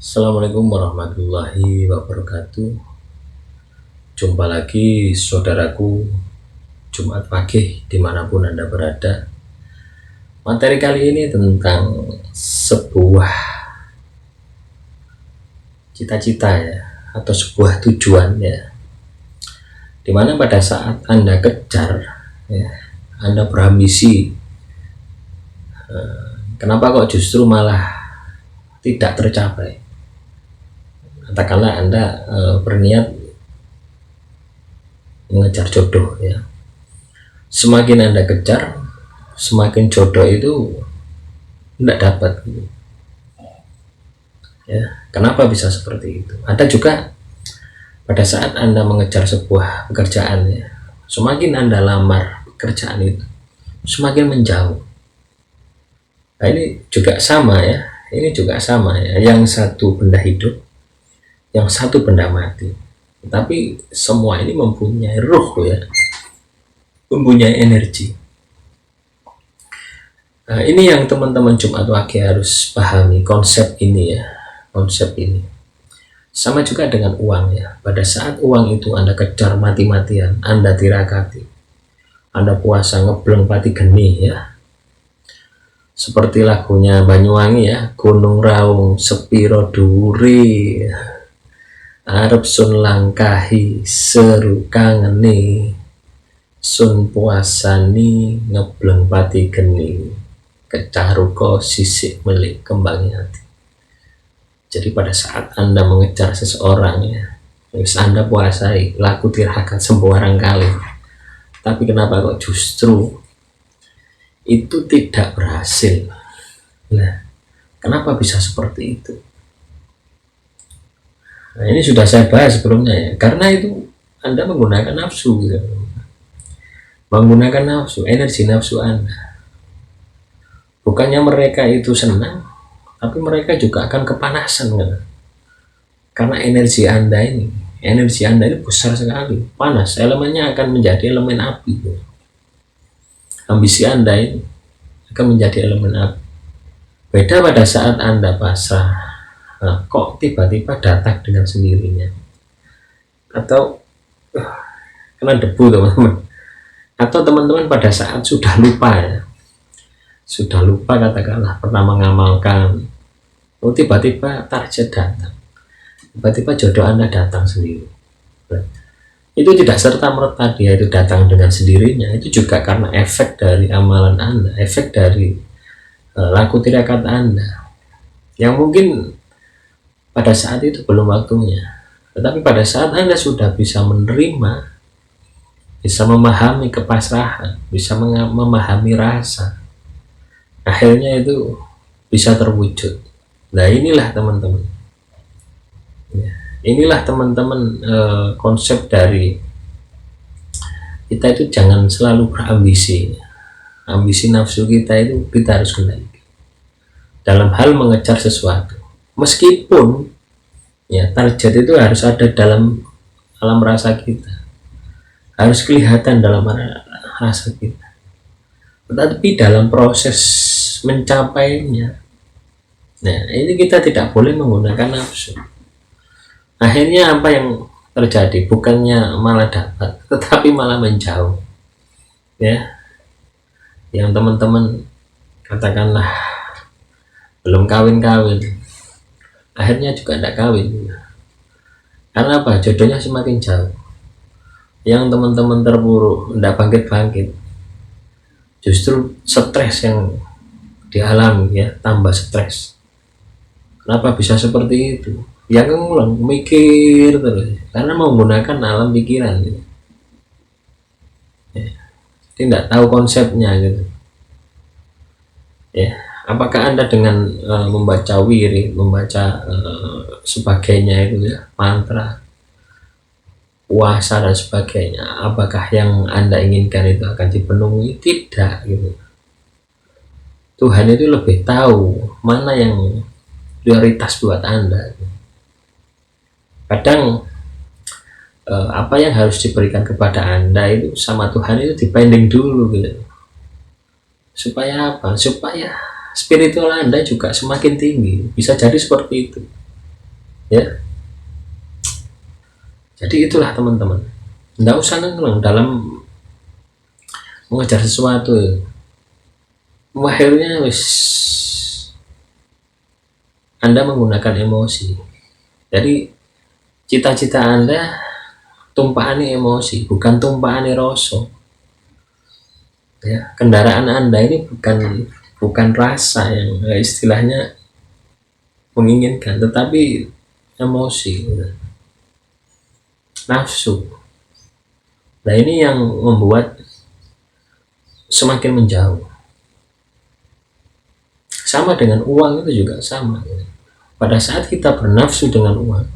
Assalamualaikum warahmatullahi wabarakatuh. Jumpa lagi saudaraku, Jumat pagi dimanapun Anda berada. Materi kali ini tentang sebuah cita-cita ya, atau sebuah tujuan ya, dimana pada saat Anda kejar ya, Anda berambisi, kenapa kok justru malah tidak tercapai. Katakanlah Anda berniat mengejar jodoh ya, semakin Anda kejar, semakin jodoh itu tidak dapat ya. Kenapa bisa seperti itu? Ada juga pada saat Anda mengejar sebuah pekerjaan ya, semakin Anda lamar pekerjaan itu, semakin menjauh. Nah, ini juga sama ya, yang satu benda hidup, yang satu benda mati, tapi semua ini mempunyai ruh ya, mempunyai energi. Nah, ini yang teman-teman Jumat Wage harus pahami, konsep ini ya, konsep ini. Sama juga dengan uang ya, pada saat uang itu Anda kejar mati-matian, Anda tirakati, Anda puasa ngebleng pati geni ya, seperti lagunya Banyuwangi ya, Gunung Raung sepiro duri, arep sun langkahi seru kangeni, sun puasani ngebleng pati geni, kecaruko sisik melik kembangnya hati. Jadi pada saat Anda mengejar seseorang ya, terus Anda puasai, laku tirakat sembarang kali, tapi kenapa kok justru itu tidak berhasil? Nah, kenapa bisa seperti itu? Nah, ini sudah saya bahas sebelumnya ya, karena itu Anda menggunakan nafsu gitu. Menggunakan nafsu, energi nafsu Anda. Bukannya mereka itu senang, tapi mereka juga akan kepanasan kan? Karena energi Anda ini besar sekali, panas, elemennya akan menjadi elemen api gitu. Ambisi Anda ini akan menjadi elemen api. Beda pada saat Anda pasrah, nah, kok tiba-tiba datang dengan sendirinya, atau kena debu teman-teman, atau teman-teman pada saat sudah lupa ya, sudah lupa katakanlah pernah mengamalkan, tiba-tiba target datang, tiba-tiba jodoh Anda datang sendiri. Itu tidak serta-merta dia itu datang dengan sendirinya, itu juga karena efek dari amalan Anda, efek dari laku tirakat Anda, yang mungkin pada saat itu belum waktunya, tetapi pada saat Anda sudah bisa menerima, bisa memahami kepasrahan, bisa memahami rasa, akhirnya itu bisa terwujud. Nah, inilah teman-teman ya, inilah teman-teman konsep dari kita itu jangan selalu berambisi. Ambisi nafsu kita itu kita harus kendalikan dalam hal mengejar sesuatu, meskipun ya target itu harus ada dalam alam rasa kita, harus kelihatan dalam rasa kita, tetapi dalam proses mencapainya, nah ini kita tidak boleh menggunakan nafsu. Akhirnya apa yang terjadi? Bukannya malah dapat, tetapi malah menjauh ya. Yang teman-teman katakanlah belum kawin-kawin, akhirnya juga tidak kawin. Karena apa? Jodohnya semakin jauh. Yang teman-teman terpuruk, tidak bangkit-bangkit, justru stres yang dialami ya, tambah stres. Kenapa bisa seperti itu? Yang ngulang mikir terus, karena menggunakan alam pikiran gitu. Ya, tidak tahu konsepnya gitu ya. Apakah Anda dengan membaca wirid, membaca sebagainya itu ya, mantra, puasa dan sebagainya, apakah yang Anda inginkan itu akan dipenuhi? Tidak gitu. Tuhan itu lebih tahu mana yang prioritas buat Anda. Kadang apa yang harus diberikan kepada Anda itu sama Tuhan itu dipending dulu gitu. Supaya apa? Supaya spiritual Anda juga semakin tinggi. Bisa jadi seperti itu. ya. Jadi itulah teman-teman, nggak usah nenglang dalam mengejar sesuatu, akhirnya wis Anda menggunakan emosi. Jadi cita-cita Anda tumpahan emosi, bukan tumpahan rasa. Ya, kendaraan Anda ini bukan rasa yang istilahnya menginginkan, tetapi emosi, nafsu. Nah ini yang membuat semakin menjauh. Sama dengan uang itu juga sama. Pada saat kita bernafsu dengan uang,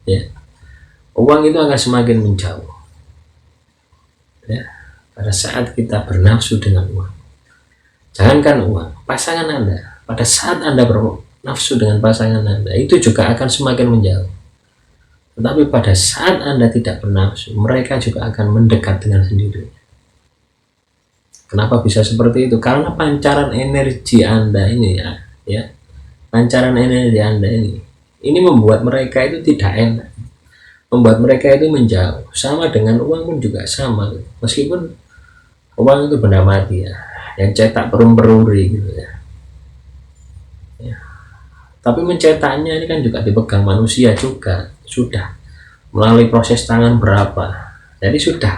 ya, uang itu akan semakin menjauh. Ya, pada saat kita bernafsu dengan uang, jangankan uang, pasangan Anda, pada saat Anda bernafsu dengan pasangan Anda, itu juga akan semakin menjauh. Tetapi pada saat Anda tidak bernafsu, mereka juga akan mendekat dengan sendirinya. Kenapa bisa seperti itu? Karena pancaran energi Anda ini, ya, pancaran energi Anda ini membuat mereka itu tidak enak, membuat mereka itu menjauh. Sama dengan uang pun juga sama, meskipun uang itu benda mati, ya, yang cetak perum-peruri gitu, ya. Tapi mencetaknya ini kan juga dipegang manusia juga, sudah melalui proses tangan berapa, jadi sudah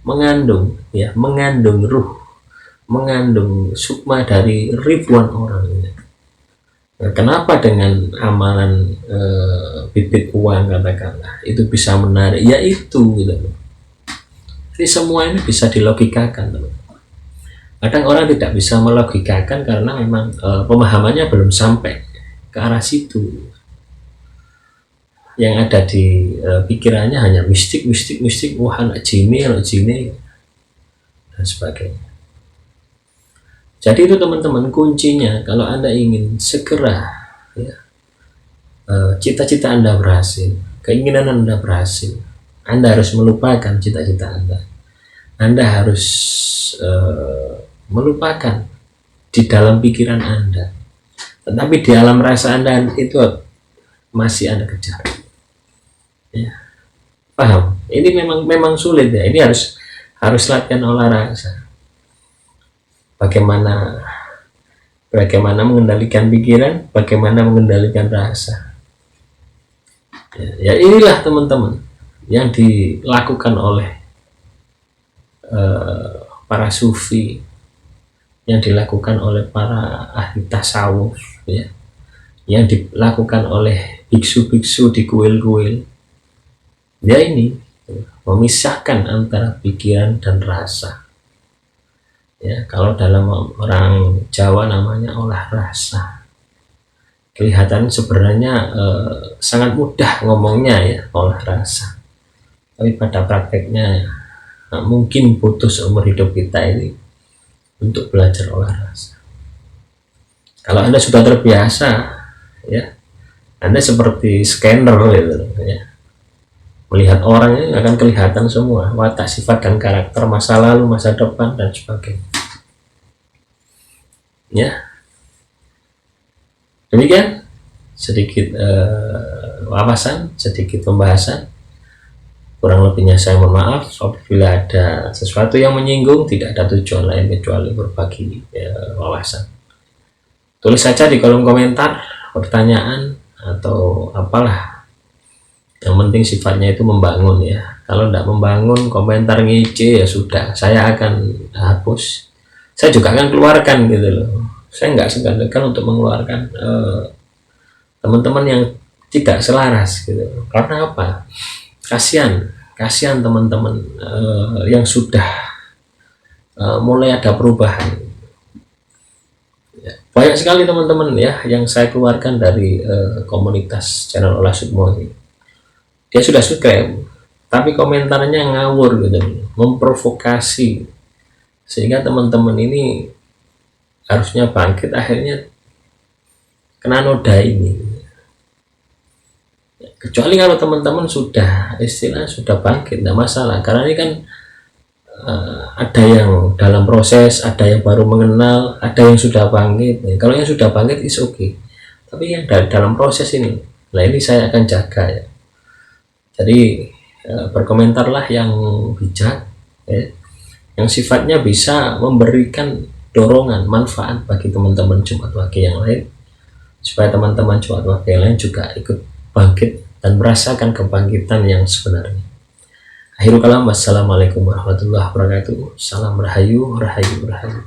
mengandung, ya, mengandung ruh, mengandung sukma dari ribuan orang. Nah, kenapa dengan amalan bibit uang katakanlah itu bisa menarik, yaitu gitu. Jadi semua ini bisa dilogikakan, teman. Kadang orang tidak bisa melogikakan karena memang pemahamannya belum sampai ke arah situ. Yang ada di pikirannya hanya mistik, wah anak jini dan sebagainya. Jadi itu teman-teman kuncinya kalau Anda ingin segera, ya, cita-cita Anda berhasil, keinginan Anda berhasil, Anda harus melupakan cita-cita Anda. Anda harus melupakan di dalam pikiran Anda, tetapi di alam rasa Anda itu masih Anda kejar. Ya, paham? Ini memang sulit, ya. Ini harus latihan olah rasa. Bagaimana mengendalikan pikiran, bagaimana mengendalikan rasa. Ya inilah teman-teman yang dilakukan oleh para sufi, yang dilakukan oleh para ahli tasawuf, ya, yang dilakukan oleh biksu-biksu di kuil-kuil. Ya ini memisahkan antara pikiran dan rasa. Ya, kalau dalam orang Jawa namanya olah rasa. Kelihatan sebenarnya sangat mudah ngomongnya, ya, olah rasa. Tapi pada prakteknya mungkin putus umur hidup kita ini untuk belajar olah rasa. Kalau Anda sudah terbiasa, ya, Anda seperti scanner gitu, ya. Melihat orang ini akan kelihatan semua watak, sifat, dan karakter, masa lalu, masa depan, dan sebagainya. Ya, demikian sedikit wawasan, sedikit pembahasan. Kurang lebihnya saya mohon maaf apabila ada sesuatu yang menyinggung. Tidak ada tujuan lain kecuali berbagi wawasan. Tulis saja di kolom komentar pertanyaan atau apalah, yang penting sifatnya itu membangun, ya. Kalau tidak membangun, komentar ngece, ya sudah, saya akan hapus. Saya juga akan keluarkan gitu loh. Saya nggak segan-segan untuk mengeluarkan teman-teman yang tidak selaras gitu. Karena apa? Kasihan teman-teman yang sudah mulai ada perubahan. Ya, banyak sekali teman-teman, ya, yang saya keluarkan dari komunitas channel Olah Sukmo ini. Dia sudah subscribe, tapi komentarnya ngawur gitu, memprovokasi, sehingga teman-teman ini harusnya bangkit, akhirnya kena noda ini. Kecuali kalau teman-teman sudah sudah bangkit, tidak masalah, karena ini kan ada yang dalam proses, ada yang baru mengenal, ada yang sudah bangkit. Kalau yang sudah bangkit is okay, tapi yang dalam proses ini Nah ini saya akan jaga ya. Jadi berkomentarlah yang bijak ya, yang sifatnya bisa memberikan dorongan manfaat bagi teman-teman Jumat Wage yang lain, supaya teman-teman Jumat Wage yang lain juga ikut bangkit dan merasakan kebangkitan yang sebenarnya. Akhirul kalam, wassalamualaikum warahmatullahi wabarakatuh. Salam rahayu, rahayu, rahayu.